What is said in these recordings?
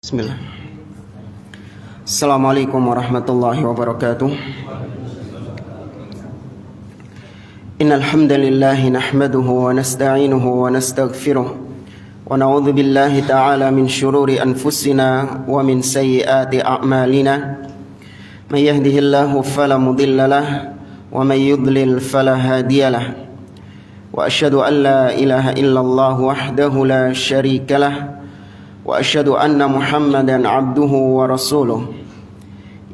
Bismillah. Assalamualaikum warahmatullahi wabarakatuh. Innal hamdalillah nahmaduhu wa nasta'inuhu wa nastaghfiruh wa na'udzu billahi ta'ala min shururi anfusina wa min sayyiati a'malina. May yahdihillahu fala mudilla lahu wa may yudlil fala hadiya lahu. Wa asyhadu an la ilaha illallah wahdahu la syarika lahu wa asyhadu anna Muhammadan abduhu wa rasuluh.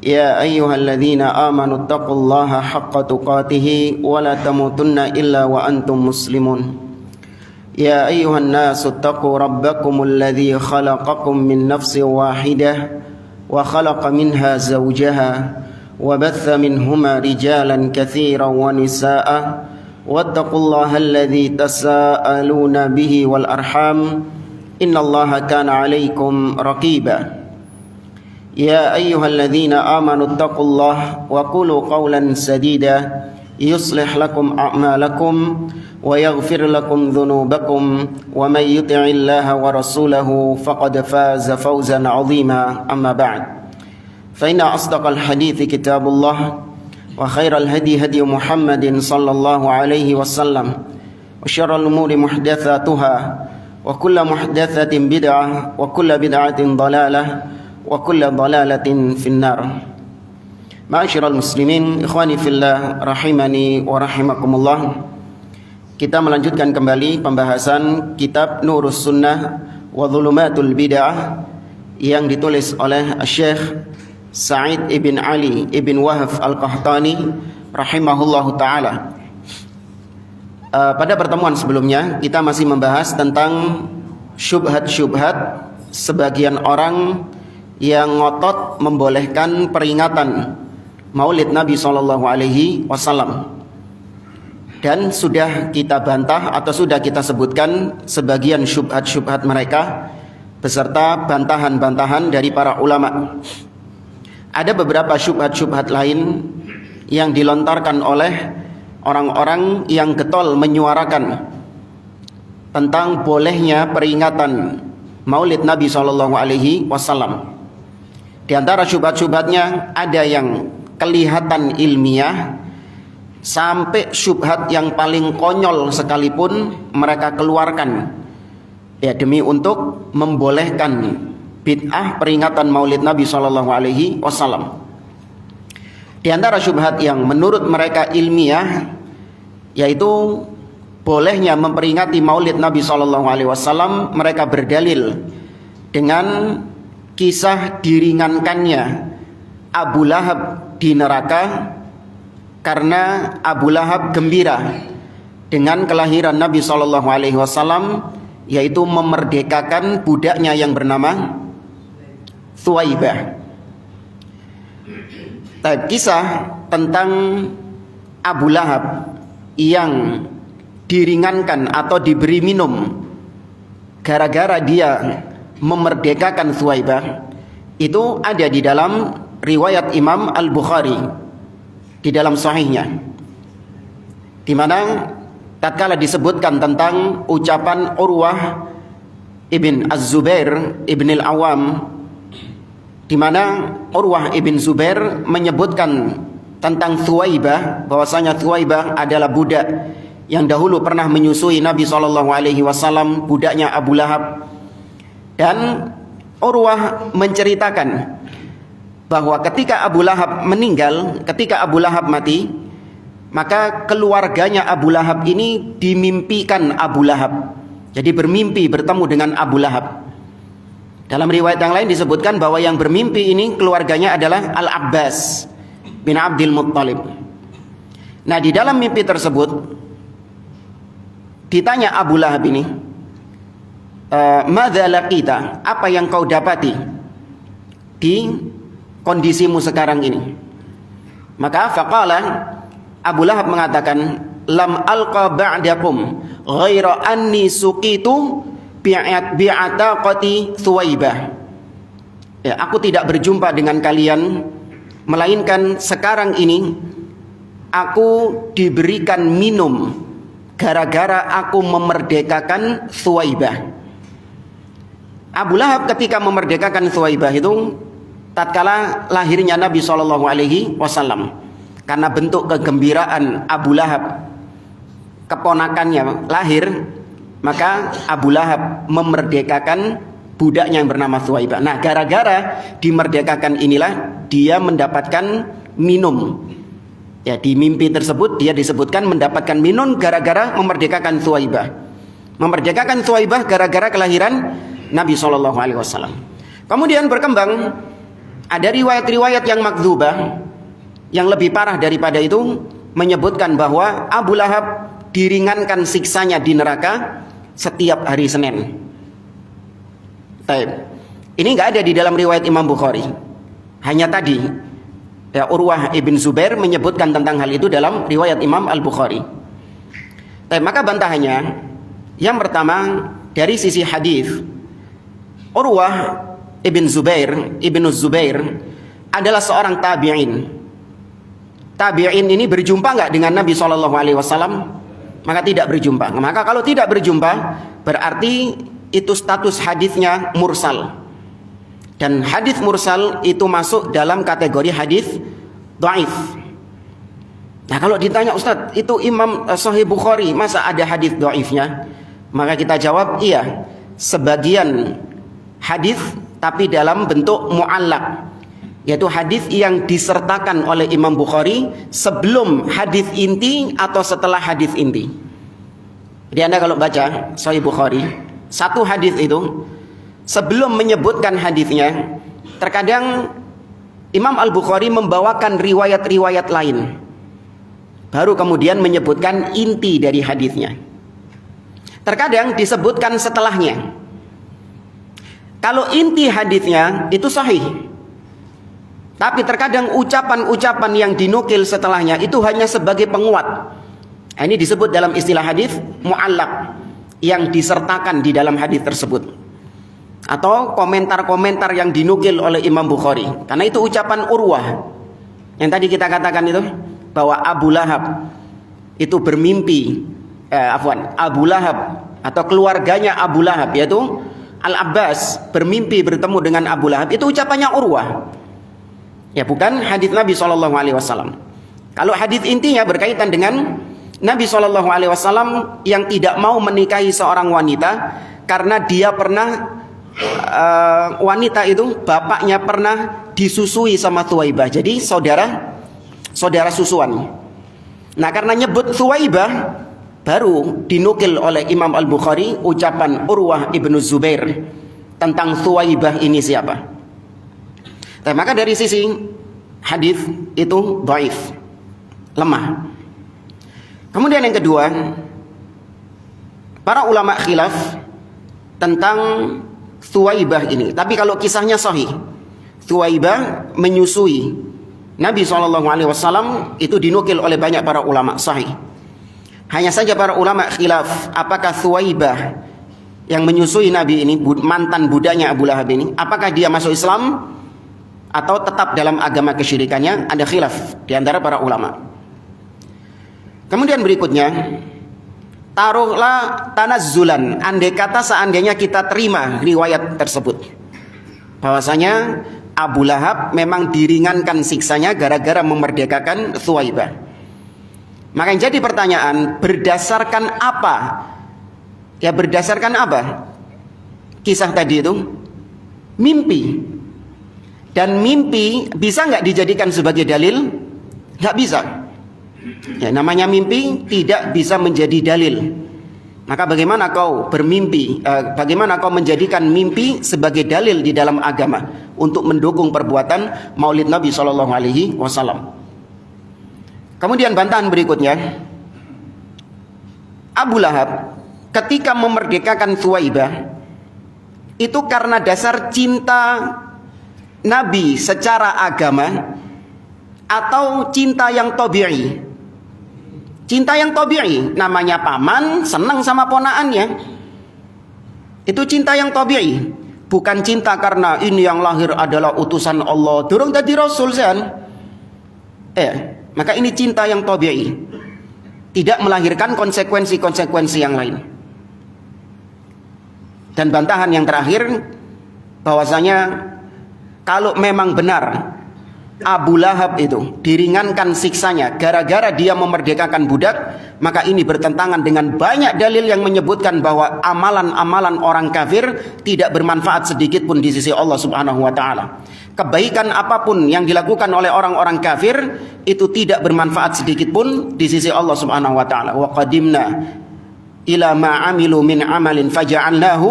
Ya ayyuhalladzina amanu taqullaha haqqa tuqatih wa la tamutunna illa wa antum muslimun. Ya ayyuhan nasu taqu rabbakumul ladzi khalaqakum min nafsin wahidah wa khalaqa minha zawjaha wa batha minhuma rijalan katsiran wa nisaa'a wattaqullaha alladzi tasaaluna bihi wal arham innallaha kana 'alaikum raqiba. Ya ayyuhalladzina amanu taqullaha wa qulu qawlan sadida yuslih lakum a'malakum wa yaghfir lakum dhunubakum wa may yuti'illaha wa rasulahu faqad faza fawzan 'azima. Amma ba'd, fa inna asdaqal hadithi kitabullah wa khairal hadi hadi Muhammadin sallallahu alaihi wasallam wa syarral umuri muhdatsatuha wa kullu muhdatsatin bid'ah wa kullu bid'atin dhalalah wa kullu dhalalatin finnar. Ma'asyiral muslimin, ikhwani fillah rahimani wa rahimakumullah. Kita melanjutkan kembali pembahasan kitab Nurus Sunnah wa Dhulumatul Bid'ah yang ditulis oleh Syekh Sa'id ibn Ali ibn Wahab Al-Qahtani rahimahullahu ta'ala. Pada pertemuan sebelumnya kita masih membahas tentang syubhat-syubhat sebagian orang yang ngotot membolehkan peringatan Maulid Nabi SAW, dan sudah kita bantah atau sudah kita sebutkan sebagian syubhat-syubhat mereka beserta bantahan-bantahan dari para ulama. Ada beberapa syubhat-syubhat lain yang dilontarkan oleh orang-orang yang getol menyuarakan tentang bolehnya peringatan Maulid Nabi SAW. Di antara syubhat-syubhatnya ada yang kelihatan ilmiah, sampai syubhat yang paling konyol sekalipun mereka keluarkan ya demi untuk membolehkan bid'ah peringatan Maulid Nabi SAW. Di antara syubhat yang menurut mereka ilmiah yaitu bolehnya memperingati Maulid Nabi SAW, mereka berdalil dengan kisah diringankannya Abu Lahab di neraka karena Abu Lahab gembira dengan kelahiran Nabi SAW, yaitu memerdekakan budaknya yang bernama Thuwaibah. Kisah tentang Abu Lahab yang diringankan atau diberi minum gara-gara dia memerdekakan Thuwaibah itu ada di dalam riwayat Imam Al-Bukhari di dalam sahihnya, di mana tatkala disebutkan tentang ucapan Urwah ibn Az-Zubair ibn Al-Awam, di mana Urwah ibn Zubair menyebutkan tentang Thuwaibah, bahwasanya Thuwaibah adalah budak yang dahulu pernah menyusui Nabi SAW, budaknya Abu Lahab. Dan Urwah menceritakan bahwa ketika Abu Lahab meninggal, ketika Abu Lahab mati, maka keluarganya Abu Lahab ini dimimpikan Abu Lahab. Jadi bermimpi bertemu dengan Abu Lahab. Dalam riwayat yang lain disebutkan bahwa yang bermimpi ini keluarganya adalah Al-Abbas bin Abdul Muttalib. Nah, di dalam mimpi tersebut ditanya Abu Lahab ini, madza laqita, apa yang kau dapati di kondisimu sekarang ini? Maka faqala, Abu Lahab mengatakan, lam alqa ba'dakum ghaira anni suqitu bi'ataqati Thuwaibah. Ya, aku tidak berjumpa dengan kalian melainkan sekarang ini aku diberikan minum gara-gara aku memerdekakan Thuwaibah. Abu Lahab ketika memerdekakan Thuwaibah itu tatkala lahirnya Nabi SAW, karena bentuk kegembiraan Abu Lahab keponakannya lahir, maka Abu Lahab memerdekakan budaknya yang bernama Thuwaibah. Nah, gara-gara dimerdekakan inilah dia mendapatkan minum. Ya, di mimpi tersebut dia disebutkan mendapatkan minum gara-gara memerdekakan Thuwaibah. Memerdekakan Thuwaibah gara-gara kelahiran Nabi SAW. Kemudian berkembang ada riwayat-riwayat yang makdzubah yang lebih parah daripada itu, menyebutkan bahwa Abu Lahab diringankan siksanya di neraka setiap hari Senin. Taib. Ini nggak ada di dalam riwayat Imam Bukhari. Hanya tadi ya, Urwah ibn Zubair menyebutkan tentang hal itu dalam riwayat Imam Al-Bukhari. Taib. Maka bantahannya, yang pertama dari sisi hadis, Urwah ibn Zubair adalah seorang tabi'in. Tabi'in ini berjumpa nggak dengan Nabi SAW? Maka tidak berjumpa. Maka kalau tidak berjumpa, berarti itu status hadisnya mursal. Dan hadis mursal itu masuk dalam kategori hadis dhaif. Nah, kalau ditanya, Ustadz, itu Imam Sahih Bukhari, masa ada hadis dhaifnya? Maka kita jawab, iya, sebagian hadis tapi dalam bentuk mu'allaq, yaitu hadis yang disertakan oleh Imam Bukhari sebelum hadis inti atau setelah hadis inti. Jadi Anda kalau baca Sahih Bukhari, satu hadis itu sebelum menyebutkan hadisnya, terkadang Imam Al-Bukhari membawakan riwayat-riwayat lain, baru kemudian menyebutkan inti dari hadisnya. Terkadang disebutkan setelahnya. Kalau inti hadisnya itu sahih, tapi terkadang ucapan-ucapan yang dinukil setelahnya itu hanya sebagai penguat. Nah, ini disebut dalam istilah hadis mu'allaq, yang disertakan di dalam hadis tersebut, atau komentar-komentar yang dinukil oleh Imam Bukhari. Karena itu ucapan Urwah yang tadi kita katakan itu, bahwa Abu Lahab itu bermimpi, Abu Lahab atau keluarganya Abu Lahab, yaitu Al-Abbas, bermimpi bertemu dengan Abu Lahab. Itu ucapannya Urwah, ya, bukan hadis Nabi SAW. Kalau hadis intinya berkaitan dengan Nabi SAW yang tidak mau menikahi seorang wanita karena dia pernah wanita itu bapaknya pernah disusui sama Thuwaibah, jadi saudara susuan. Nah, karena nyebut Thuwaibah, baru dinukil oleh Imam Al-Bukhari ucapan Urwah ibn Zubair tentang Thuwaibah ini siapa. Nah, maka dari sisi hadis itu dhaif, lemah. Kemudian yang kedua, para ulama khilaf tentang Thuwaibah ini. Tapi kalau kisahnya sahih, Thuwaibah menyusui Nabi SAW, itu dinukil oleh banyak para ulama sahih. Hanya saja para ulama khilaf, apakah Thuwaibah yang menyusui Nabi ini, mantan budaknya Abu Lahab ini, apakah dia masuk Islam atau tetap dalam agama kesyirikannya? Ada khilaf di antara para ulama. Kemudian berikutnya, taruhlah tanazzulan, andai kata seandainya kita terima riwayat tersebut, bahwasanya Abu Lahab memang diringankan siksanya gara-gara memerdekakan Thuwaibah. Maka yang jadi pertanyaan, berdasarkan apa? Ya, berdasarkan apa? Kisah tadi itu mimpi. Dan mimpi bisa nggak dijadikan sebagai dalil? Nggak bisa. Ya, namanya mimpi tidak bisa menjadi dalil. Maka bagaimana kau bermimpi? Bagaimana kau menjadikan mimpi sebagai dalil di dalam agama untuk mendukung perbuatan Maulid Nabi SAW? Kemudian bantahan berikutnya, Abu Lahab ketika memerdekakan Thuwaibah itu karena dasar cinta Nabi secara agama atau cinta yang tabi'i. Cinta yang tabi'i, namanya paman senang sama ponaannya, itu cinta yang tabi'i, bukan cinta karena ini yang lahir adalah utusan Allah, durung jadi rasul sean. Maka ini cinta yang tabi'i, tidak melahirkan konsekuensi-konsekuensi yang lain. Dan bantahan yang terakhir, bahwasanya kalau memang benar Abu Lahab itu diringankan siksanya gara-gara dia memerdekakan budak, maka ini bertentangan dengan banyak dalil yang menyebutkan bahwa amalan-amalan orang kafir tidak bermanfaat sedikit pun di sisi Allah Subhanahu wa taala. Kebaikan apapun yang dilakukan oleh orang-orang kafir itu tidak bermanfaat sedikit pun di sisi Allah Subhanahu wa taala. Wa qadimna ila ma amilu min amalin faja'alnahu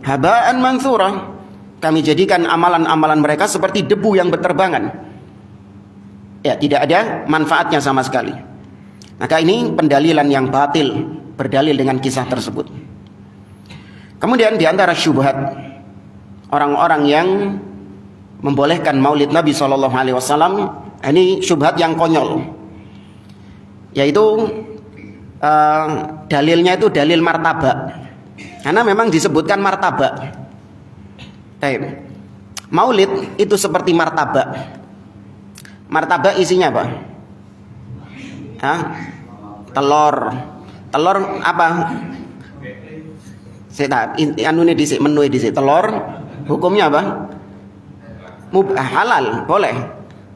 haba'an manthura. Kami jadikan amalan-amalan mereka seperti debu yang berterbangan. Ya, tidak ada manfaatnya sama sekali. Maka ini pendalilan yang batil, berdalil dengan kisah tersebut. Kemudian di antara syubhat orang-orang yang membolehkan maulid Nabi SAW, ini syubhat yang konyol, yaitu dalilnya itu dalil martabak, karena memang disebutkan martabak. Maulid itu seperti martabak. Martabak isinya apa? Telur apa? Menu dhisik. Telur hukumnya apa? Halal, boleh.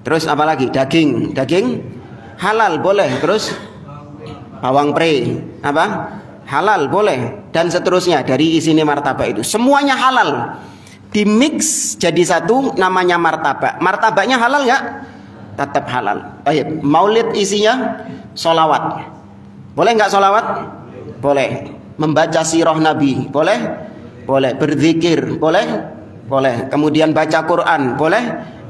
Terus apa lagi? Daging halal, boleh. Terus bawang pre apa? Halal, boleh. Dan seterusnya dari isinya martabak itu. Semuanya halal. Dimix jadi satu, namanya martabak. Martabaknya halal nggak? Tetap halal. Baik. Maulid isinya solawat. Boleh nggak solawat? Boleh. Membaca sirah Nabi. Boleh? Boleh. Berzikir. Boleh? Boleh. Kemudian baca Quran. Boleh?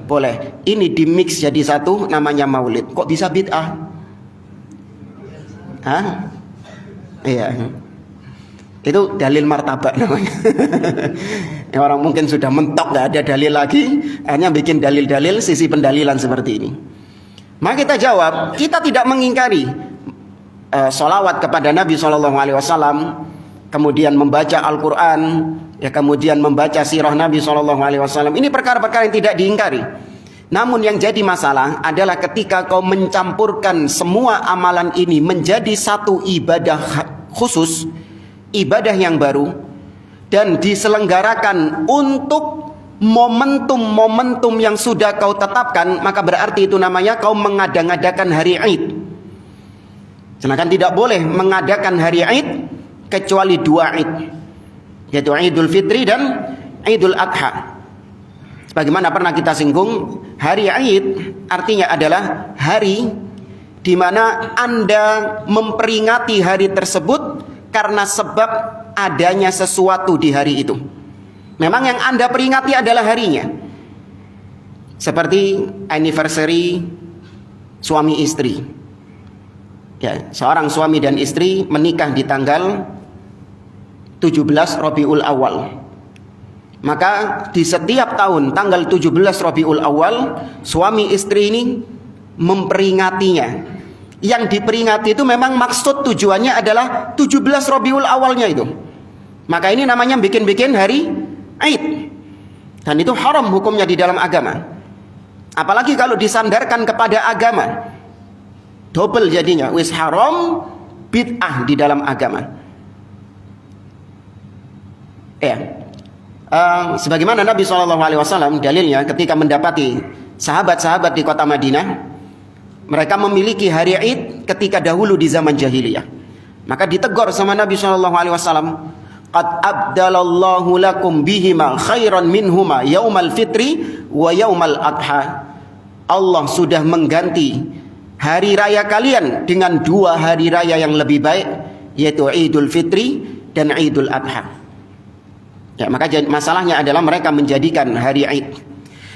Boleh. Ini dimix jadi satu, namanya maulid. Kok bisa bid'ah? Iya. Itu dalil martabak namanya. Orang mungkin sudah mentok, gak ada dalil lagi, hanya bikin dalil-dalil sisi pendalilan seperti ini. Maka kita jawab, kita tidak mengingkari sholawat kepada Nabi SAW, kemudian membaca Al-Quran, ya, kemudian membaca sirah Nabi SAW. Ini perkara-perkara yang tidak diingkari. Namun yang jadi masalah adalah ketika kau mencampurkan semua amalan ini menjadi satu ibadah khusus, ibadah yang baru, dan diselenggarakan untuk momentum-momentum yang sudah kau tetapkan, maka berarti itu namanya kau mengada-ngadakan hari Id. Sedangkan tidak boleh mengadakan hari Id kecuali dua Id, yaitu Idul Fitri dan Idul Adha. Sebagaimana pernah kita singgung, hari Id artinya adalah hari di mana Anda memperingati hari tersebut karena sebab adanya sesuatu di hari itu. Memang yang Anda peringati adalah harinya. Seperti anniversary suami istri. Ya, seorang suami dan istri menikah di tanggal 17 Rabiul Awal. Maka di setiap tahun tanggal 17 Rabiul Awal, suami istri ini memperingatinya. Yang diperingati itu memang maksud tujuannya adalah 17 Rabiul Awalnya itu. Maka ini namanya bikin-bikin hari Id. Dan itu haram hukumnya di dalam agama. Apalagi kalau disandarkan kepada agama. Double jadinya. Wis haram, bid'ah di dalam agama. Sebagaimana Nabi SAW dalilnya ketika mendapati sahabat-sahabat di kota Madinah, mereka memiliki hari Id ketika dahulu di zaman jahiliyah. Maka ditegur sama Nabi SAW, qad abdalallahu lakum bihima khairan minhuma yaumal fitri wa yaumal adha. Allah sudah mengganti hari raya kalian dengan dua hari raya yang lebih baik, yaitu Idul Fitri dan Idul Adha. Ya, maka masalahnya adalah mereka menjadikan hari Id.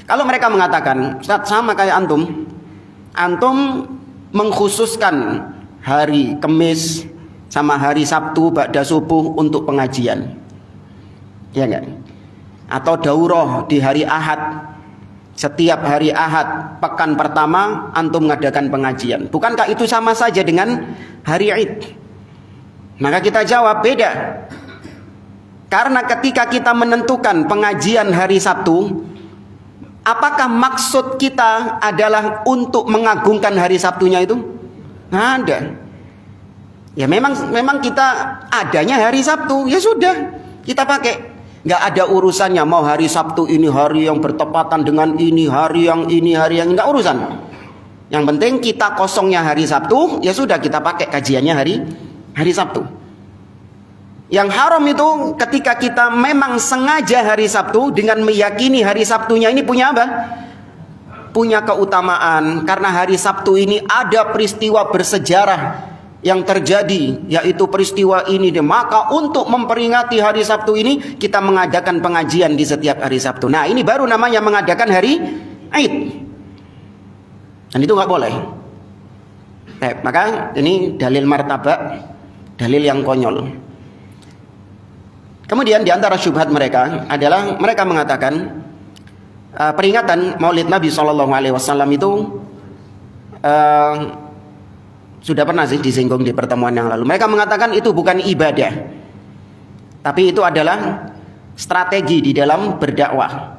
Kalau mereka mengatakan, Ustaz, sama kayak antum mengkhususkan hari Kamis sama hari Sabtu ba'da subuh untuk pengajian, ya enggak? Atau daurah di hari Ahad. Setiap hari Ahad pekan pertama antum mengadakan pengajian. Bukankah itu sama saja dengan hari Id? Maka kita jawab beda. Karena ketika kita menentukan pengajian hari Sabtu, apakah maksud kita adalah untuk mengagungkan hari Sabtunya itu? Nggak ada. Ya memang kita adanya hari Sabtu, ya sudah kita pakai. Nggak ada urusannya mau hari Sabtu ini hari yang bertepatan dengan ini, hari yang nggak urusan. Yang penting kita kosongnya hari Sabtu, ya sudah kita pakai kajiannya hari Sabtu. Yang haram itu ketika kita memang sengaja hari Sabtu dengan meyakini hari Sabtunya ini punya apa? Punya keutamaan, karena hari Sabtu ini ada peristiwa bersejarah yang terjadi, yaitu peristiwa ini. Maka untuk memperingati hari Sabtu ini kita mengadakan pengajian di setiap hari Sabtu. Nah, ini baru namanya mengadakan hari Aid, dan itu nggak boleh. Maka ini dalil martabak, dalil yang konyol. Kemudian di antara syubhat mereka adalah mereka mengatakan peringatan Maulid Nabi SAW itu sudah pernah sih disinggung di pertemuan yang lalu. Mereka mengatakan itu bukan ibadah, tapi itu adalah strategi di dalam berdakwah.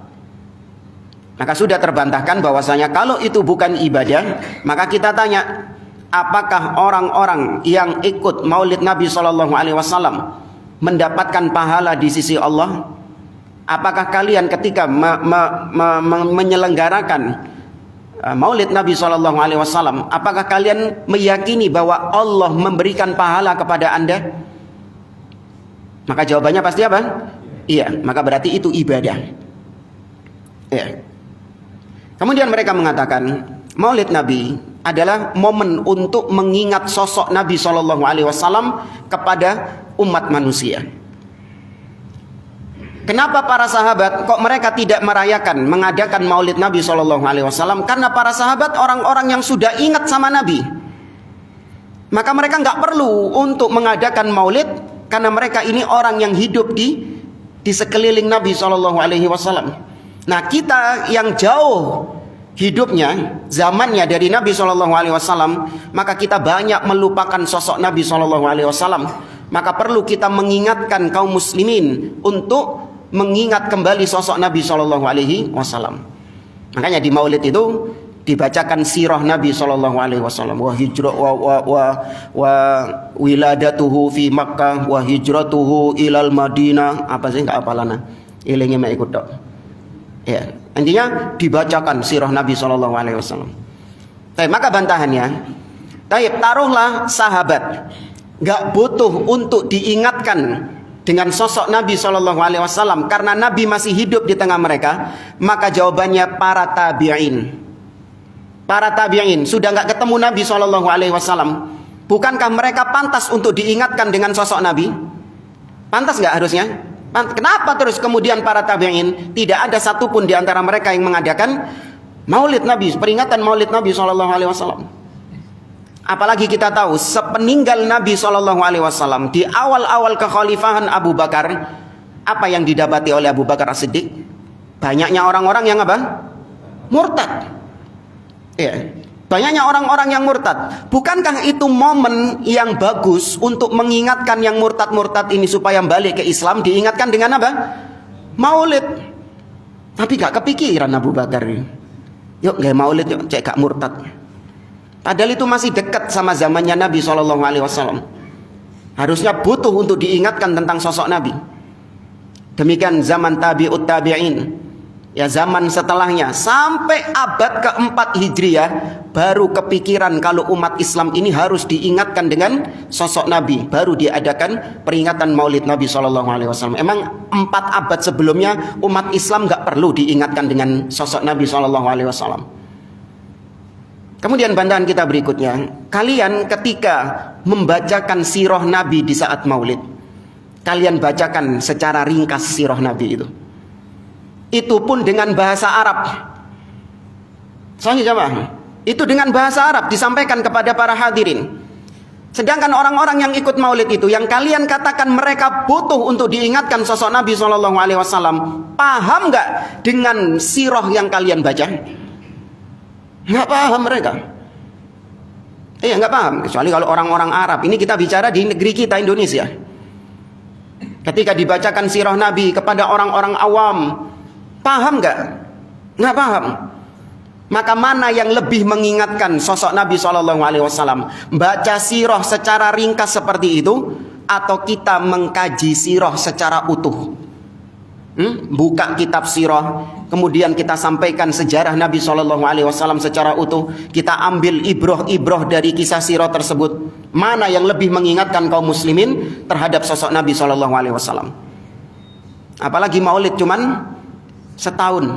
Maka sudah terbantahkan bahwasanya kalau itu bukan ibadah, maka kita tanya, apakah orang-orang yang ikut Maulid Nabi SAW mendapatkan pahala di sisi Allah? Apakah kalian ketika menyelenggarakan Maulid Nabi SAW, apakah kalian meyakini bahwa Allah memberikan pahala kepada Anda? Maka jawabannya pasti apa? Iya, maka berarti itu ibadah. Iya. Kemudian mereka mengatakan Maulid Nabi adalah momen untuk mengingat sosok Nabi SAW kepada umat manusia. Kenapa para sahabat kok mereka tidak merayakan, mengadakan Maulid Nabi SAW? Karena para sahabat orang-orang yang sudah ingat sama Nabi. Maka mereka nggak perlu untuk mengadakan Maulid, karena mereka ini orang yang hidup di sekeliling Nabi SAW. Nah, kita yang jauh hidupnya, zamannya dari Nabi SAW, maka kita banyak melupakan sosok Nabi SAW. Maka perlu kita mengingatkan kaum muslimin untuk mengingat kembali sosok Nabi SAW. Makanya di Maulid itu dibacakan sirah Nabi SAW. Wa hijrah wa wiladatuhu fi Makkah wa hijratuhu ilal Madinah. Apa sih nggak apalana? Ilingi mek ikut dok. Ya, intinya dibacakan sirah Nabi SAW. Maka bantahannya, taruhlah sahabat nggak butuh untuk diingatkan dengan sosok Nabi SAW karena Nabi masih hidup di tengah mereka. Maka jawabannya para tabi'in. Para tabi'in sudah nggak ketemu Nabi SAW, bukankah mereka pantas untuk diingatkan dengan sosok Nabi? Pantas nggak harusnya? Kenapa terus kemudian para tabi'in tidak ada satupun di antara mereka yang mengadakan Maulid Nabi, peringatan Maulid Nabi SAW? Apalagi kita tahu sepeninggal Nabi SAW di awal-awal kekhalifahan Abu Bakar, apa yang didapati oleh Abu Bakar As-Siddiq? Banyaknya orang-orang yang apa? Murtad. Ya, banyaknya orang-orang yang murtad. Bukankah itu momen yang bagus untuk mengingatkan yang murtad-murtad ini supaya balik ke Islam? Diingatkan dengan apa? Maulid. Tapi gak kepikiran Abu Bakar. Yuk gak maulid yuk, cek gak murtad. Padahal itu masih dekat sama zamannya Nabi SAW. Harusnya butuh untuk diingatkan tentang sosok Nabi. Demikian zaman tabi'ut tabi'in, ya zaman setelahnya, sampai abad keempat Hijriah baru kepikiran kalau umat Islam ini harus diingatkan dengan sosok Nabi. Baru diadakan peringatan Maulid Nabi SAW. Emang 4 abad sebelumnya umat Islam gak perlu diingatkan dengan sosok Nabi SAW. Kemudian bantahan kita berikutnya, kalian ketika membacakan sirah Nabi di saat Maulid, kalian bacakan secara ringkas sirah Nabi itu. Itu pun dengan bahasa Arab. Sahih jamaah. Itu dengan bahasa Arab disampaikan kepada para hadirin. Sedangkan orang-orang yang ikut Maulid itu, yang kalian katakan mereka butuh untuk diingatkan sosok Nabi SAW, paham nggak dengan sirah yang kalian baca? Nggak paham mereka. Nggak paham. Kecuali kalau orang-orang Arab. Ini kita bicara di negeri kita Indonesia. Ketika dibacakan sirah Nabi kepada orang-orang awam, paham nggak? Nggak paham. Maka mana yang lebih mengingatkan sosok Nabi SAW? Baca sirah secara ringkas seperti itu, atau kita mengkaji sirah secara utuh? buka kitab sirah, kemudian kita sampaikan sejarah Nabi SAW secara utuh, kita ambil ibroh dari kisah sirah tersebut, mana yang lebih mengingatkan kaum muslimin terhadap sosok Nabi SAW. Apalagi maulid cuman setahun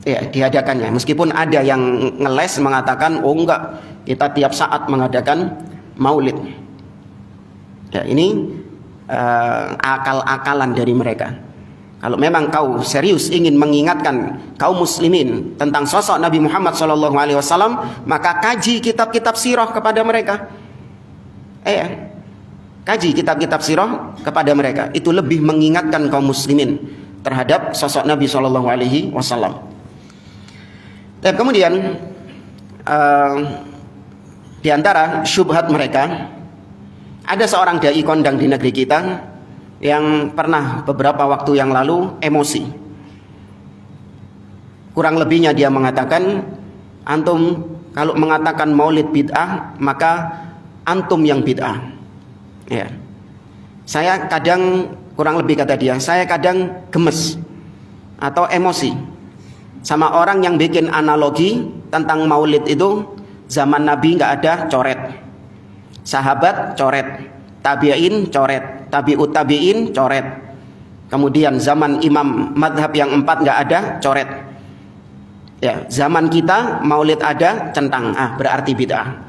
ya diadakannya, meskipun ada yang ngeles mengatakan oh enggak, kita tiap saat mengadakan maulid. Ya, ini akal-akalan dari mereka. Kalau memang kau serius ingin mengingatkan kaum muslimin tentang sosok Nabi Muhammad SAW, maka kaji kitab-kitab sirah kepada mereka. Kaji kitab-kitab sirah kepada mereka. Itu lebih mengingatkan kaum muslimin terhadap sosok Nabi SAW. Dan kemudian di antara syubhat mereka, ada seorang dai kondang di negeri kita yang pernah beberapa waktu yang lalu emosi. Kurang lebihnya dia mengatakan, antum kalau mengatakan maulid bid'ah, maka antum yang bid'ah. Ya. Saya kadang, kurang lebih kata dia, saya kadang gemes atau emosi sama orang yang bikin analogi tentang maulid itu, zaman Nabi nggak ada coret, sahabat coret, tabi'in coret, tabi'ut tabi'in coret, kemudian zaman imam madhab yang 4 nggak ada coret. Ya, zaman kita maulid ada centang, berarti bid'ah.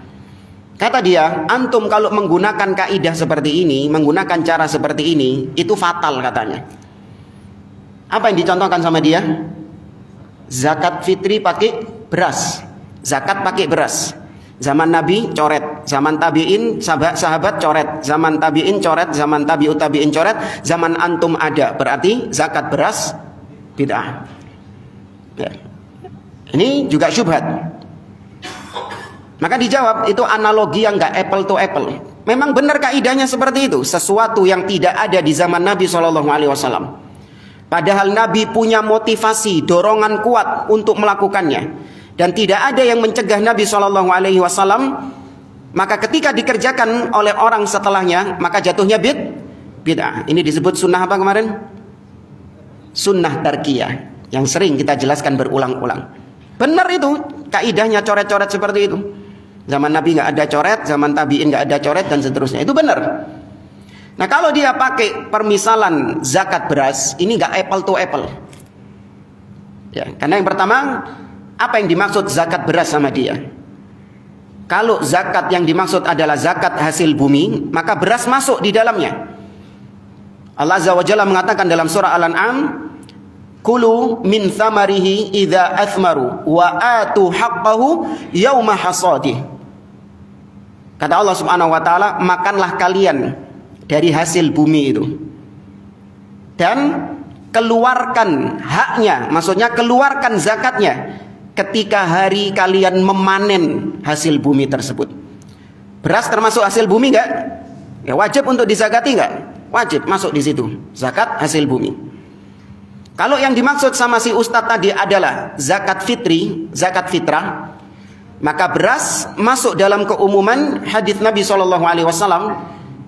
Kata dia, antum kalau menggunakan kaidah seperti ini, menggunakan cara seperti ini, itu fatal katanya. Apa yang dicontohkan sama dia? Zakat fitri pakai beras, zakat pakai beras. Zaman Nabi coret, zaman tabi'in sahabat coret, zaman tabi'in coret, zaman tabi'ut tabi'in coret, zaman antum ada, berarti zakat beras bid'ah. Ya. Ini juga syubhat. Maka dijawab, itu analogi yang enggak apple to apple. Memang benar kaidahnya seperti itu, sesuatu yang tidak ada di zaman Nabi SAW. Padahal Nabi punya motivasi, dorongan kuat untuk melakukannya, dan tidak ada yang mencegah Nabi SAW. Maka ketika dikerjakan oleh orang setelahnya, maka jatuhnya bid'ah. Ini disebut sunnah apa kemarin? Sunnah tarkiyah, yang sering kita jelaskan berulang-ulang. Benar itu kaidahnya, coret-coret seperti itu. Zaman Nabi nggak ada coret, zaman tabi'in nggak ada coret, dan seterusnya. Itu benar. Nah, kalau dia pakai permisalan zakat beras, ini nggak apple to apple. Ya, karena yang pertama, apa yang dimaksud zakat beras sama dia? Kalau zakat yang dimaksud adalah zakat hasil bumi, maka beras masuk di dalamnya. Allah Azza wa Jalla mengatakan dalam surah Al-An'am, kulu min thamarihi idza athmaru wa atu haqqahu yauma hasadih. Kata Allah Subhanahu wa taala, makanlah kalian dari hasil bumi itu, dan keluarkan haknya, maksudnya keluarkan zakatnya ketika hari kalian memanen hasil bumi tersebut. Beras termasuk hasil bumi enggak? Ya, wajib untuk dizakati enggak? Wajib, masuk di situ, zakat hasil bumi. Kalau yang dimaksud sama si ustadz tadi adalah zakat fitri, zakat fitrah, maka beras masuk dalam keumuman hadis Nabi SAW,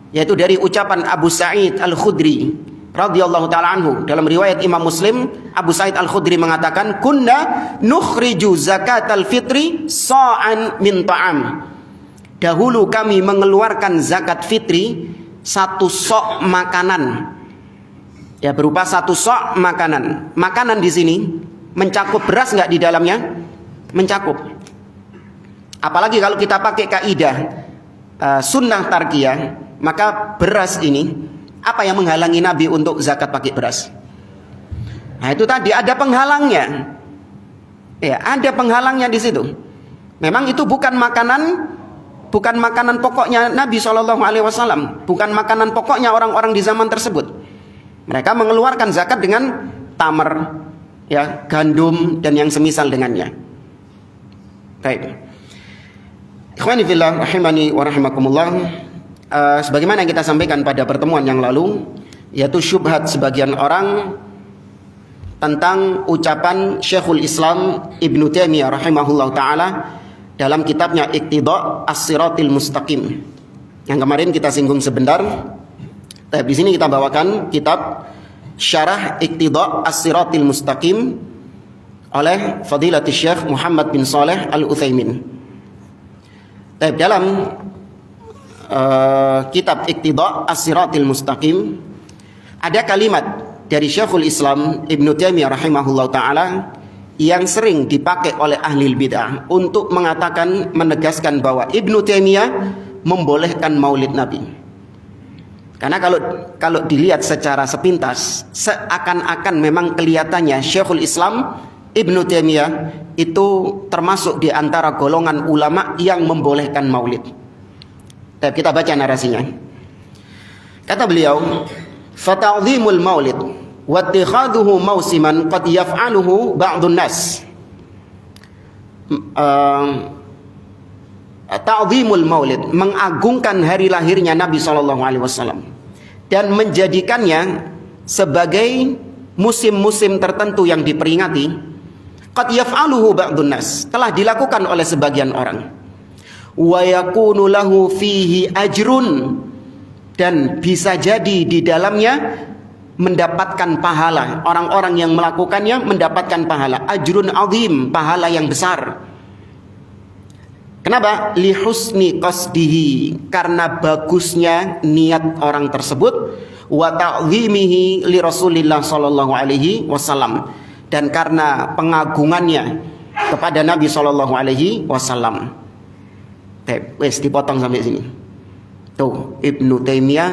yaitu dari ucapan Abu Sa'id Al-Khudri radhiyallahu ta'ala anhu. Dalam riwayat Imam Muslim, Abu Sa'id Al-Khudri mengatakan, kunna nukhriju zakatal fitri sa'an min ta'am. Dahulu kami mengeluarkan zakat fitri satu sok makanan. Ya, berupa satu sok makanan. Makanan di sini mencakup beras nggak di dalamnya? Mencakup. Apalagi kalau kita pakai kaidah sunnah tarkiyah, maka beras ini, apa yang menghalangi Nabi untuk zakat pakai beras? Nah, itu tadi ada penghalangnya. Ya, ada penghalangnya di situ. Memang itu bukan makanan pokoknya Nabi SAW, bukan makanan pokoknya orang-orang di zaman tersebut. Mereka mengeluarkan zakat dengan tamar, ya, gandum dan yang semisal dengannya. Baik. Ikhwani fillah rahimani wa rahimakumullah. Sebagaimana yang kita sampaikan pada pertemuan yang lalu, yaitu syubhat sebagian orang tentang ucapan Syekhul Islam Ibnu Taimiyah rahimahullah ta'ala dalam kitabnya Iqtida' As-Siratil Mustaqim, yang kemarin kita singgung sebentar. Di sini kita bawakan kitab Syarah Iqtida' As-Siratil Mustaqim oleh Fadilatul Syekh Muhammad bin Shalih Al-Utsaimin. Dalam kitab Iqtida' As-Siratil Mustaqim ada kalimat dari Syekhul Islam Ibnu Taimiyah rahimahullah ta'ala yang sering dipakai oleh ahli bid'ah untuk mengatakan, menegaskan bahwa Ibnu Taimiyah membolehkan maulid Nabi. Karena kalau dilihat secara sepintas, seakan-akan memang kelihatannya Syekhul Islam Ibnu Taimiyah itu termasuk di antara golongan ulama yang membolehkan maulid. Tapi kita baca narasinya. Kata beliau, "Fata'dhimul maulid wa ittikhadhuhu mausiman qad yaf'aluhu ba'dun nas." Ta'zimul maulid, mengagungkan hari lahirnya Nabi SAW dan menjadikannya sebagai musim-musim tertentu yang diperingati. Qad yaf'aluhu ba'dun nas, telah dilakukan oleh sebagian orang. Wa yakunu lahu fihi ajrun, dan bisa jadi di dalamnya mendapatkan pahala. Orang-orang yang melakukannya mendapatkan pahala, ajrun azim, pahala yang besar. Kenapa? Li husni qasdihi, karena bagusnya niat orang tersebut, wa ta'zimihi li Rasulillah sallallahu alaihi wasallam, dan karena pengagungannya kepada Nabi sallallahu alaihi wasallam. Wes dipotong sampai sini. Tuh, Ibnu Taimiyah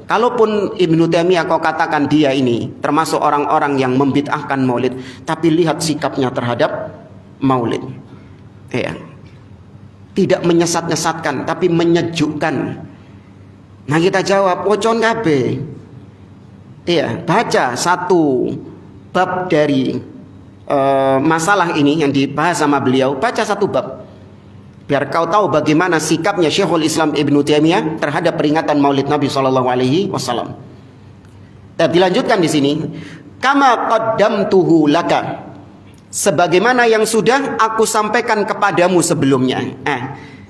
kalaupun Ibnu Taimiyah kau katakan dia ini termasuk orang-orang yang membid'ahkan maulid, tapi lihat sikapnya terhadap maulid. Tidak menyesat-nyesatkan, tapi menyejukkan. Nah kita jawab, pocon kabeh. Baca satu bab dari masalah ini yang dibahas sama beliau. Baca satu bab, biar kau tahu bagaimana sikapnya Syekhul Islam Ibnu Taimiyah terhadap peringatan Maulid Nabi SAW. Dan dilanjutkan di sini, kama qaddamtuhu laka, sebagaimana yang sudah aku sampaikan kepadamu sebelumnya.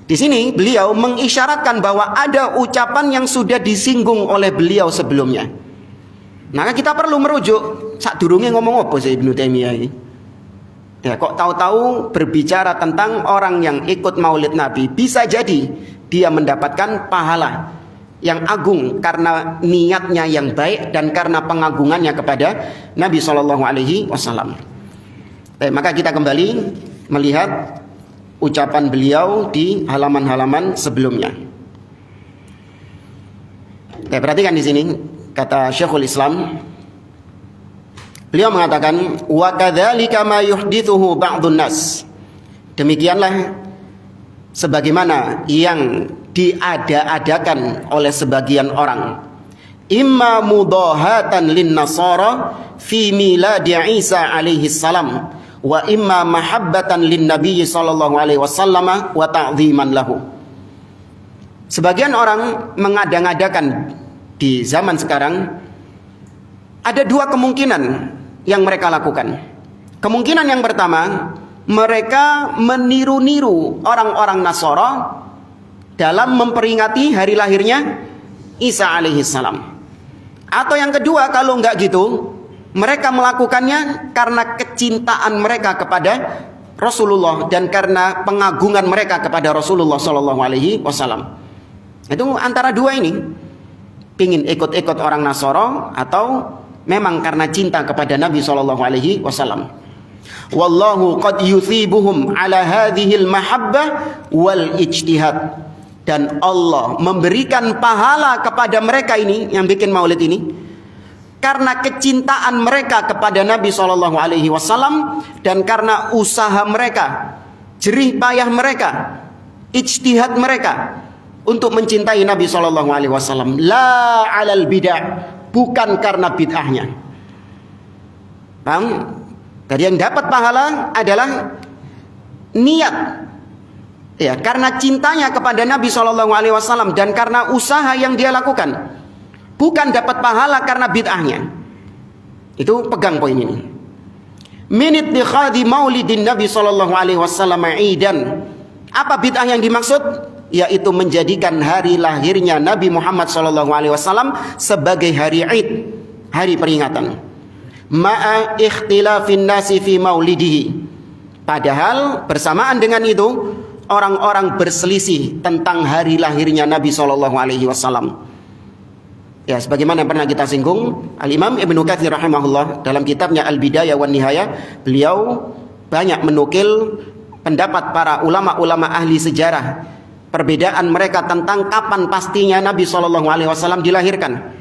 Di sini beliau mengisyaratkan bahwa ada ucapan yang sudah disinggung oleh beliau sebelumnya. Maka kita perlu merujuk, sadurunge ngomong apa sih Ibnu Taimiyah ini? Kok tahu-tahu berbicara tentang orang yang ikut Maulid Nabi, bisa jadi dia mendapatkan pahala yang agung karena niatnya yang baik dan karena pengagungannya kepada Nabi SAW. Maka kita kembali melihat ucapan beliau di halaman-halaman sebelumnya. Perhatikan di sini kata Syekhul Islam. Beliau mengatakan, wa kadzalika ma yuhdithuhu ba'dun nas. Demikianlah sebagaimana yang diada-adakan oleh sebagian orang. Imma mudahatan lin nasara fi miladi Isa alaihi salam, wa imma mahabbatan lin nabiy sallallahu alaihi wasallam wa ta'ziman lahu. Sebagian orang mengada-ngadakan di zaman sekarang, ada dua kemungkinan yang mereka lakukan. Kemungkinan yang pertama, mereka meniru-niru orang-orang Nasara dalam memperingati hari lahirnya Isa alaihi salam. Atau yang kedua, kalau enggak gitu, mereka melakukannya karena kecintaan mereka kepada Rasulullah dan karena pengagungan mereka kepada Rasulullah Sallallahu Alaihi Wasallam. Itu antara dua ini, pingin ikut-ikut orang Nasara atau memang karena cinta kepada Nabi Sallallahu Alaihi Wasallam. Wallahu qad yuthibuhum ala hadhil mahabbah wal ijtihad, dan Allah memberikan pahala kepada mereka ini yang bikin maulid ini karena kecintaan mereka kepada Nabi Shallallahu Alaihi Wasallam dan karena usaha mereka, jerih payah mereka, ijtihad mereka untuk mencintai Nabi Shallallahu Alaihi Wasallam. La alal bid'ah, bukan karena bid'ahnya. Paham? Jadi yang dapat pahala adalah niat, ya, karena cintanya kepada Nabi Shallallahu Alaihi Wasallam dan karena usaha yang dia lakukan. Bukan dapat pahala karena bid'ahnya. Itu pegang poin ini. Min ittikhadhi maulidin Nabi sallallahu alaihi wasallam idan. Apa bid'ah yang dimaksud? Yaitu menjadikan hari lahirnya Nabi Muhammad sallallahu alaihi wasallam sebagai hari Id, hari peringatan. Ma'a ikhtilafin nasi fi maulidihi. Padahal bersamaan dengan itu orang-orang berselisih tentang hari lahirnya Nabi SAW. Ya, sebagaimana pernah kita singgung, Al-Imam Ibnu Katsir rahimahullah dalam kitabnya Al-Bidayah wan Nihayah, beliau banyak menukil pendapat para ulama-ulama ahli sejarah, perbedaan mereka tentang kapan pastinya Nabi SAW dilahirkan.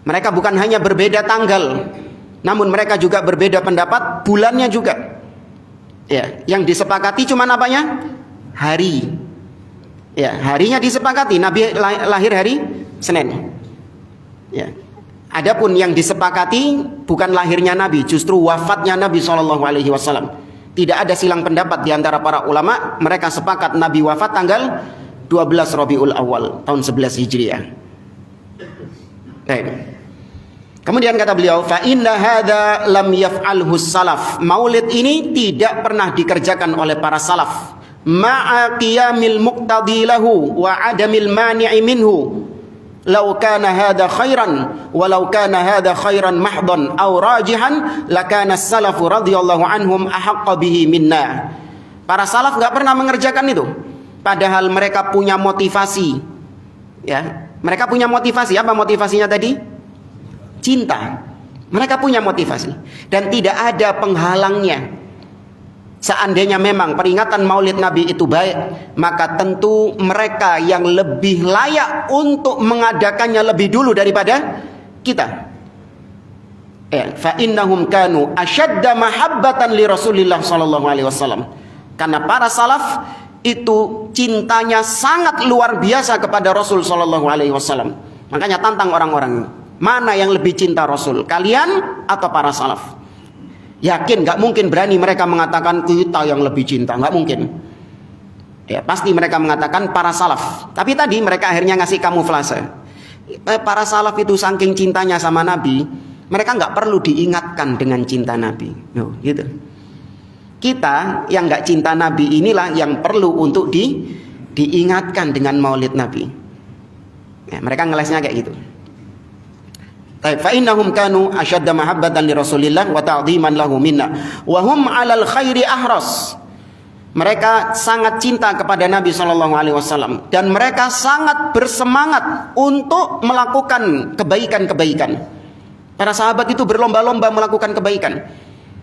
Mereka bukan hanya berbeda tanggal, namun mereka juga berbeda pendapat bulannya juga. Ya, yang disepakati cuma apanya? Hari. Ya, harinya disepakati. Nabi lahir hari Senin. Ya. Adapun yang disepakati bukan lahirnya Nabi, justru wafatnya Nabi SAW. Tidak ada silang pendapat di antara para ulama. Mereka sepakat Nabi wafat tanggal 12 Rabiul Awal tahun 11 Hijriah. Baik. Kemudian kata beliau, fa inna hadza lam yaf'alhu salaf. Maulid ini tidak pernah dikerjakan oleh para salaf. Ma'a qiyamil muqtadi lahu wa adamil mani'i minhu. Law kana hadza khairan walau kana hadza khairan mahdhan aw rajihan lakana as-salafu radhiyallahu anhum ahaqqa bihi minna. Para salaf enggak pernah mengerjakan itu. Padahal mereka punya motivasi. Ya, mereka punya motivasi. Apa motivasinya tadi? Cinta. Mereka punya motivasi dan tidak ada penghalangnya. Seandainya memang peringatan Maulid Nabi itu baik, maka tentu mereka yang lebih layak untuk mengadakannya lebih dulu daripada kita. Fa innahum kanu ashadda mahabbatan li Rasulillah sallallahu alaihi wasallam. Karena para salaf itu cintanya sangat luar biasa kepada Rasul sallallahu alaihi wasallam. Makanya tantang orang-orang, mana yang lebih cinta Rasul, kalian atau para salaf? Yakin gak mungkin berani mereka mengatakan kita yang lebih cinta, gak mungkin. Ya, pasti mereka mengatakan para salaf. Tapi tadi mereka akhirnya ngasih kamuflase. Para salaf itu saking cintanya sama Nabi, mereka gak perlu diingatkan dengan cinta Nabi. Gitu. Kita yang gak cinta Nabi inilah yang perlu untuk diingatkan dengan Maulid Nabi. Ya, mereka ngelesnya kayak gitu. Fa innahum kanu ashadda mahabbatan li Rasulillah wa ta'dhiman lahu minna wa hum 'alal khairi ahras. Mereka sangat cinta kepada Nabi sallallahu alaihi wasallam dan mereka sangat bersemangat untuk melakukan kebaikan-kebaikan. Para sahabat itu berlomba-lomba melakukan kebaikan.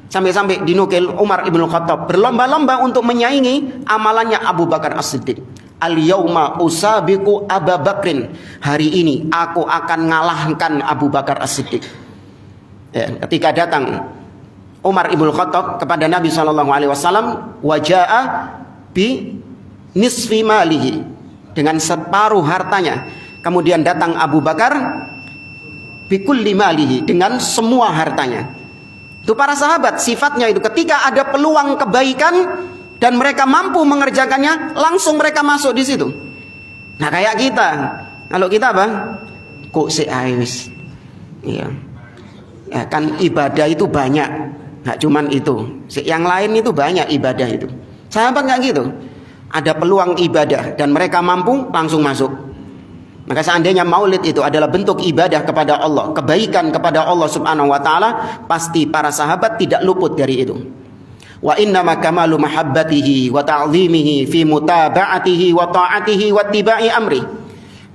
Sampai-sampai dinukil Umar Ibn Khattab berlomba-lomba untuk menyaingi amalannya Abu Bakar As-Siddiq. Al-yawma usabiqu Abu Bakrin. Hari ini aku akan ngalahkan Abu Bakar As-Siddiq. Ya, ketika datang Umar Ibn Khattab kepada Nabi SAW, waja'a bi nisfi malihi, dengan separuh hartanya. Kemudian datang Abu Bakar bi kulli malihi, dengan semua hartanya. Itu para sahabat sifatnya itu, ketika ada peluang kebaikan dan mereka mampu mengerjakannya, langsung mereka masuk di situ. Nah, kayak kita, kalau kita apa? Kok seayus. Iya. Ya, kan ibadah itu banyak, nggak cuman itu. Yang lain itu banyak ibadah itu. Sahabat nggak gitu. Ada peluang ibadah dan mereka mampu, langsung masuk. Maka seandainya Maulid itu adalah bentuk ibadah kepada Allah, kebaikan kepada Allah Subhanahu wa taala, pasti para sahabat tidak luput dari itu. Wa innama kamalu mahabbatihi wa ta'zimihi fi mutaba'atihi wa ta'atihi wa tibai amri.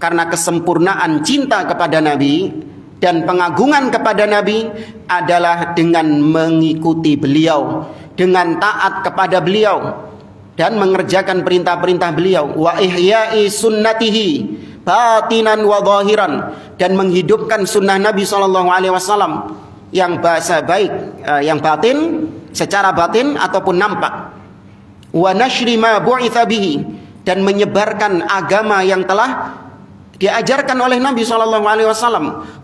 Karena kesempurnaan cinta kepada Nabi dan pengagungan kepada Nabi adalah dengan mengikuti beliau, dengan taat kepada beliau dan mengerjakan perintah-perintah beliau. Wa ihya'i sunnatihi batinan wa zahiran, dan menghidupkan sunnah Nabi SAW yang bahasa baik, yang batin, secara batin ataupun nampak. Wa nashri ma bu'itsa bihi, dan menyebarkan agama yang telah diajarkan oleh Nabi SAW.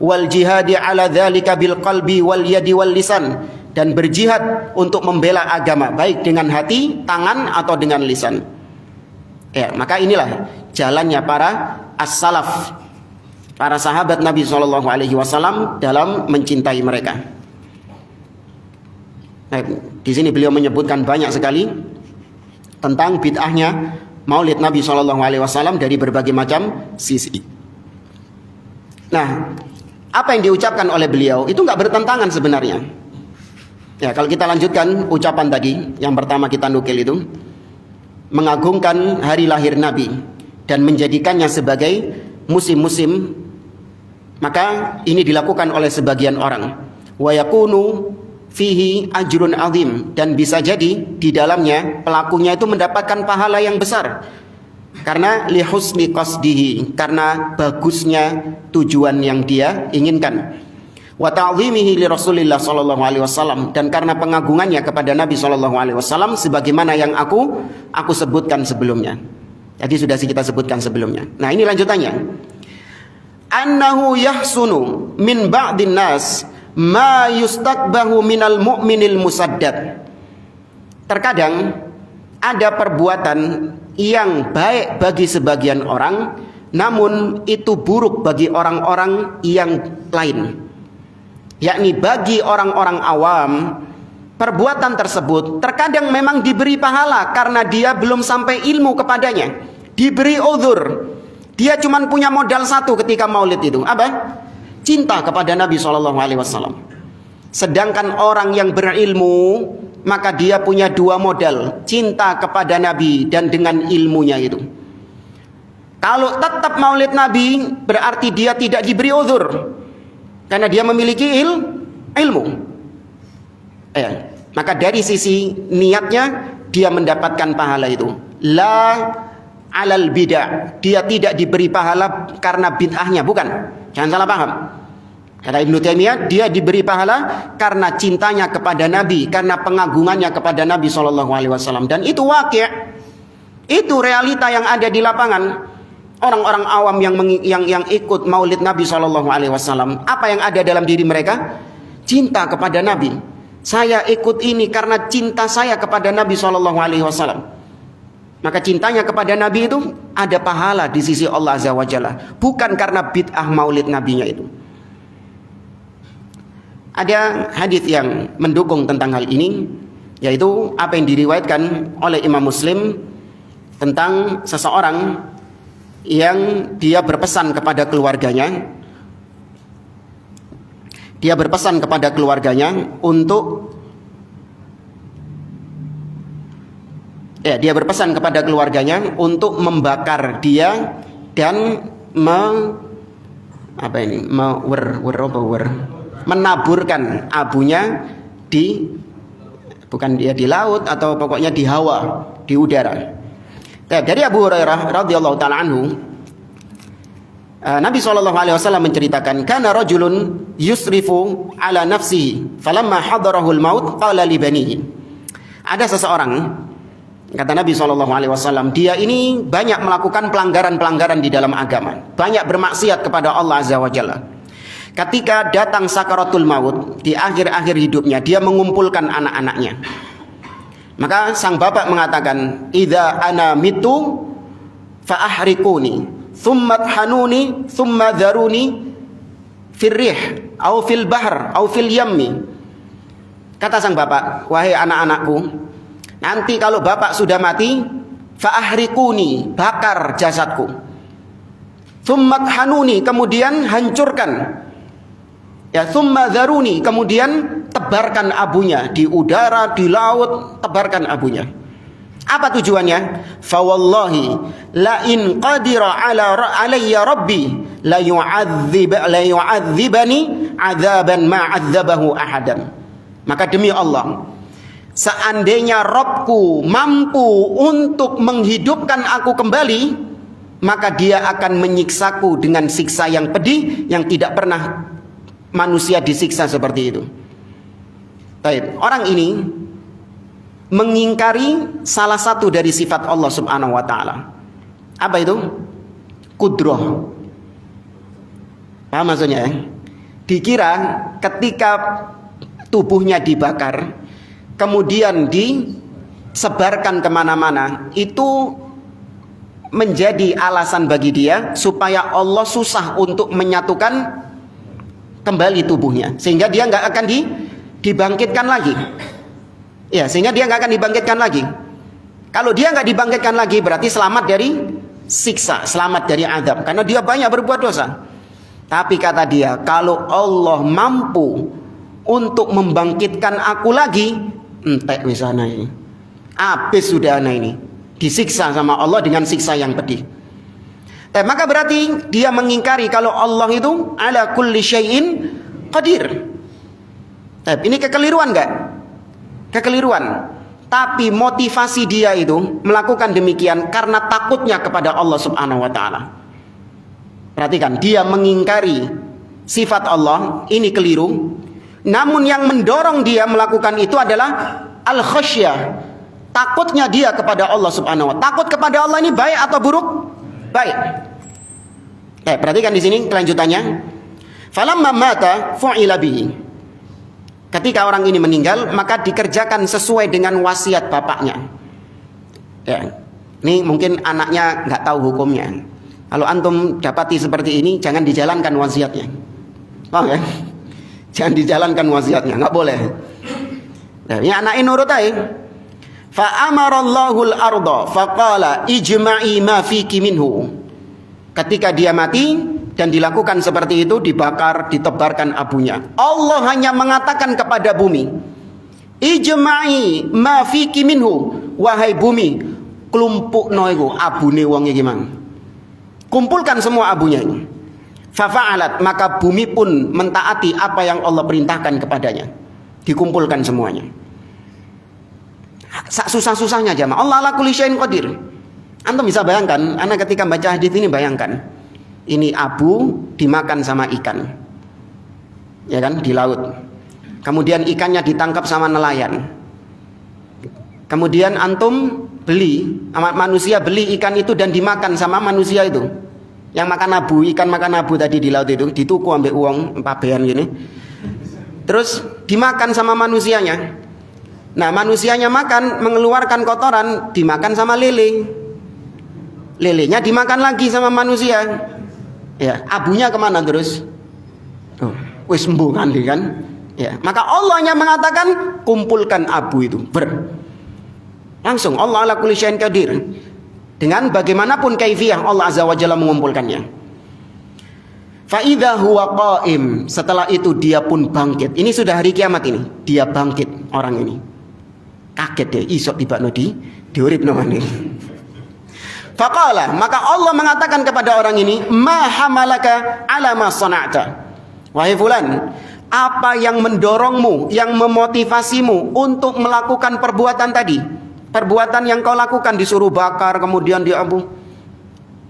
Wal jihadi ala dzalika bil qalbi wal yadi wal lisan, dan berjihad untuk membela agama baik dengan hati, tangan atau dengan lisan. Ya, maka inilah jalannya para as-salaf, para sahabat Nabi SAW dalam mencintai mereka. Nah, di sini beliau menyebutkan banyak sekali tentang bid'ahnya Maulid Nabi SAW dari berbagai macam sisi. Nah, apa yang diucapkan oleh beliau itu nggak bertentangan sebenarnya. Ya, kalau kita lanjutkan ucapan tadi, yang pertama kita nukil itu, mengagungkan hari lahir Nabi dan menjadikannya sebagai musim-musim, maka ini dilakukan oleh sebagian orang. Wa yakunu fihi ajrun azim, dan bisa jadi di dalamnya pelakunya itu mendapatkan pahala yang besar. Karena li husni qasdihi, karena bagusnya tujuan yang dia inginkan. Wa ta'zimihi li Rasulillah sallallahu alaihi wasallam, dan karena pengagungannya kepada Nabi sallallahu alaihi wasallam sebagaimana yang aku sebutkan sebelumnya. Jadi sudah kita sebutkan sebelumnya. Nah, ini lanjutannya. Annahu yahsunu min ba'din nas ma yustaqbahu minal mu'minil musaddad. Terkadang ada perbuatan yang baik bagi sebagian orang, namun itu buruk bagi orang-orang yang lain. Yakni bagi orang-orang awam, perbuatan tersebut terkadang memang diberi pahala karena dia belum sampai ilmu kepadanya, diberi uzur. Dia cuma punya modal satu ketika maulid itu, apa? Cinta kepada Nabi SAW. Sedangkan orang yang berilmu, maka dia punya dua modal, cinta kepada Nabi dan dengan ilmunya itu. Kalau tetap maulid Nabi, berarti dia tidak diberi uzur, karena dia memiliki ilmu. Maka dari sisi niatnya dia mendapatkan pahala itu. La alal bid'ah, dia tidak diberi pahala karena bid'ahnya, bukan. Jangan salah paham. Kata Ibnu Taimiyah, dia diberi pahala karena cintanya kepada Nabi, karena pengagungannya kepada Nabi SAW. Dan itu waqi', itu realita yang ada di lapangan. Orang-orang awam yang ikut maulid Nabi SAW, apa yang ada dalam diri mereka? Cinta kepada Nabi. Saya ikut ini karena cinta saya kepada Nabi SAW. Maka cintanya kepada Nabi itu ada pahala di sisi Allah Azza wa Jalla, bukan karena bid'ah maulid Nabinya itu. Ada hadis yang mendukung tentang hal ini, yaitu apa yang diriwayatkan oleh Imam Muslim tentang seseorang yang dia berpesan kepada keluarganya. Dia berpesan kepada keluarganya untuk dia berpesan kepada keluarganya untuk membakar dia dan menaburkan abunya bukan dia di laut, atau pokoknya di hawa, di udara. Dari Abu Hurairah radhiyallahu taala anhu, Nabi SAW menceritakan, kana rajulun yusrifu ala nafsihi falamma hadarahul maut qala li banihi. Ada seseorang, kata Nabi SAW, dia ini banyak melakukan pelanggaran-pelanggaran di dalam agama, banyak bermaksiat kepada Allah Azza wa Jalla. Ketika datang sakaratul maut, di akhir-akhir hidupnya, dia mengumpulkan anak-anaknya. Maka sang bapak mengatakan, idza ana mitu fa ahrikuni thumma hanuni thumma dharuni fil rih au fil bahr au fil yammi. Kata sang bapak, wahai anak-anakku, nanti kalau bapak sudah mati, fa ahrikuni, bakar jasadku. Thumma hanuni, kemudian hancurkan. Ya, thumma dharuni, kemudian tebarkan abunya di udara, di laut, tebarkan abunya. Apa tujuannya? Fa wallahi la in qadira alayya rabbi la yu'adzibani adzaban ma 'adzabahu ahadan. Maka demi Allah, seandainya Rabbku mampu untuk menghidupkan aku kembali, maka dia akan menyiksaku dengan siksa yang pedih yang tidak pernah manusia disiksa seperti itu. Baik, orang ini mengingkari salah satu dari sifat Allah Subhanahu wa taala. Apa itu? Qudrah. Paham maksudnya ya? Dikira ketika tubuhnya dibakar, kemudian disebarkan kemana-mana, itu menjadi alasan bagi dia supaya Allah susah untuk menyatukan kembali tubuhnya, sehingga dia nggak akan dibangkitkan lagi. Ya, sehingga dia nggak akan dibangkitkan lagi. Kalau dia nggak dibangkitkan lagi, berarti selamat dari siksa, selamat dari azab, karena dia banyak berbuat dosa. Tapi kata dia, kalau Allah mampu untuk membangkitkan aku lagi, entek wis ana ini. Habis sudah ana ini. Disiksa sama Allah dengan siksa yang pedih. Maka berarti dia mengingkari kalau Allah itu ala kulli syai'in qadir. Ini kekeliruan enggak? Kekeliruan. Tapi motivasi dia itu melakukan demikian karena takutnya kepada Allah Subhanahu wa taala. Perhatikan, dia mengingkari sifat Allah, ini keliru. Namun yang mendorong dia melakukan itu adalah al-khasyah. Takutnya dia kepada Allah Subhanahu wa taala. Takut kepada Allah ini baik atau buruk? Baik. Perhatikan di sini kelanjutannya. Falamma mata fu'ila bihi. Ketika orang ini meninggal, maka dikerjakan sesuai dengan wasiat bapaknya. Ini mungkin anaknya nggak tahu hukumnya. Kalau antum dapati seperti ini, jangan dijalankan wasiatnya. Oke? Jangan dijalankan wasiatnya, nggak boleh. Ini anaknya nurut aja. Fa amarallahu al-arda faqala ijma'i ma fiki minhu. Ketika dia mati dan dilakukan seperti itu, dibakar, ditebarkan abunya. Allah hanya mengatakan kepada bumi, ijma'i ma fiki minhu, wahai bumi, klumpukno iku abune wong iki mang. Kumpulkan semua abunya ini. Fafa'alat, maka bumi pun mentaati apa yang Allah perintahkan kepadanya. Dikumpulkan semuanya. Susah-susahnya jamaah. Allah ala kulli syai'in qadir. Antum bisa bayangkan, anak ketika baca hadis ini bayangkan. Ini abu dimakan sama ikan. Ya kan, di laut. Kemudian ikannya ditangkap sama nelayan. Kemudian antum beli, manusia beli ikan itu dan dimakan sama manusia itu. Yang makan abu, ikan makan abu tadi di laut itu, dituku ambil uang pabean gini. Terus dimakan sama manusianya. Nah, manusianya makan, mengeluarkan kotoran, dimakan sama lele. Lelenya dimakan lagi sama manusia. Ya, abunya kemana terus? Oh, wis sembuh kan, Ya, maka Allah yang mengatakan kumpulkan abu itu. Langsung Allah ala kulli syai'in qadir. Dengan bagaimanapun kaifiyah Allah azza wa jalla mengumpulkannya. Fa idza huwa qa'im, setelah itu dia pun bangkit. Ini sudah hari kiamat ini. Dia bangkit orang ini. Kaget dia, isok tibakno diuripno maneh. Faqala, maka Allah mengatakan kepada orang ini, ma hamalaka ala ma sana'ta. Wahai fulan, apa yang mendorongmu, yang memotivasimu untuk melakukan perbuatan tadi? Perbuatan yang kau lakukan, disuruh bakar, kemudian diabu.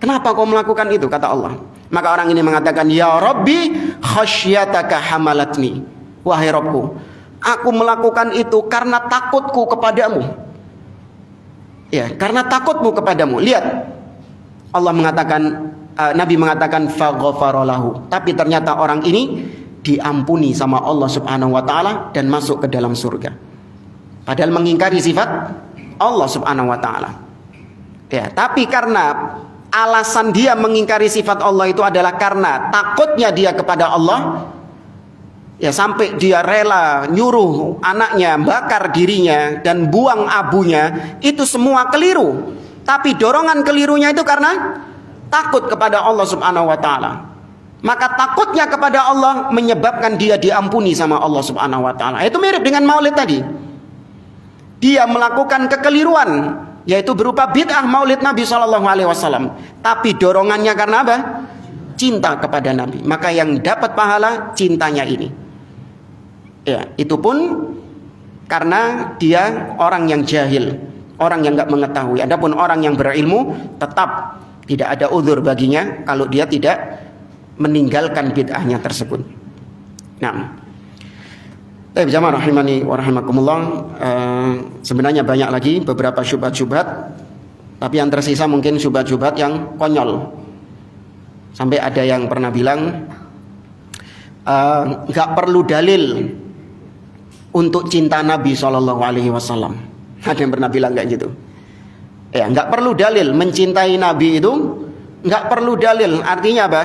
Kenapa kau melakukan itu? Kata Allah. Maka orang ini mengatakan, ya Rabbi khasyataka hamalatni. Wahai Rabbku, aku melakukan itu karena takutku kepadamu. Ya, karena takutmu kepadamu. Lihat, Allah mengatakan, Nabi mengatakan faghfara lahu. Tapi ternyata orang ini diampuni sama Allah Subhanahu wa taala dan masuk ke dalam surga. Padahal mengingkari sifat Allah Subhanahu wa taala. Ya, tapi karena alasan dia mengingkari sifat Allah itu adalah karena takutnya dia kepada Allah, ya sampai dia rela nyuruh anaknya bakar dirinya dan buang abunya, itu semua keliru. Tapi dorongan kelirunya itu karena takut kepada Allah Subhanahu wa taala. Maka takutnya kepada Allah menyebabkan dia diampuni sama Allah Subhanahu wa taala. Itu mirip dengan Maulid tadi. Dia melakukan kekeliruan, yaitu berupa bid'ah Maulid Nabi SAW. Tapi dorongannya karena apa? Cinta kepada Nabi. Maka yang dapat pahala cintanya ini. Ya, itu pun karena dia orang yang jahil, orang yang enggak mengetahui. Adapun orang yang berilmu tetap tidak ada uzur baginya kalau dia tidak meninggalkan bid'ahnya tersebut. Nah, jamaah rahimani wa rahimakumullah, sebenarnya banyak lagi beberapa syubhat-syubhat, tapi yang tersisa mungkin syubhat-syubhat yang konyol. Sampai ada yang pernah bilang enggak perlu dalil untuk cinta Nabi SAW. Ada yang pernah bilang kayak gitu. Ya, nggak perlu dalil mencintai Nabi itu, nggak perlu dalil. Artinya apa?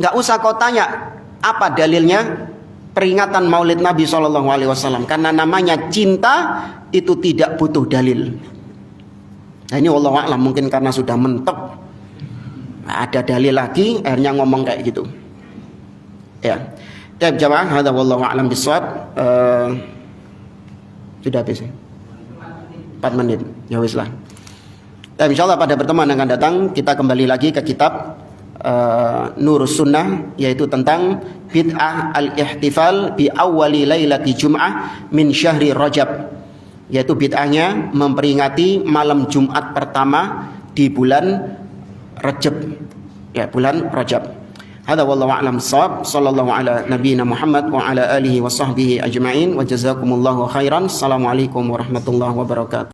Nggak usah kau tanya apa dalilnya peringatan Maulid Nabi SAW. Karena namanya cinta itu tidak butuh dalil. Nah, ini wallahu a'lam, mungkin karena sudah mentok, ada dalil lagi, akhirnya ngomong kayak gitu. Ya. Taib jamaah, hadza wallahu a'lam bishawab. Sudah habis ya? 4 menit. Ya wis lah. Dan insyaallah pada pertemuan yang akan datang kita kembali lagi ke kitab Nurus Sunnah, yaitu tentang bid'ah al-ihtifal bi awwali lailati Jum'ah min syahri Rajab, yaitu bid'ahnya memperingati malam Jumat pertama di bulan Rajab, ya, bulan Rajab. Hadza wallahu a'lam bissawab. Sallallahu ala nabiyyina Muhammad wa ala alihi wa sahbihi ajma'in wa jazakumullahu khairan. Assalamualaikum warahmatullahi wabarakatuh.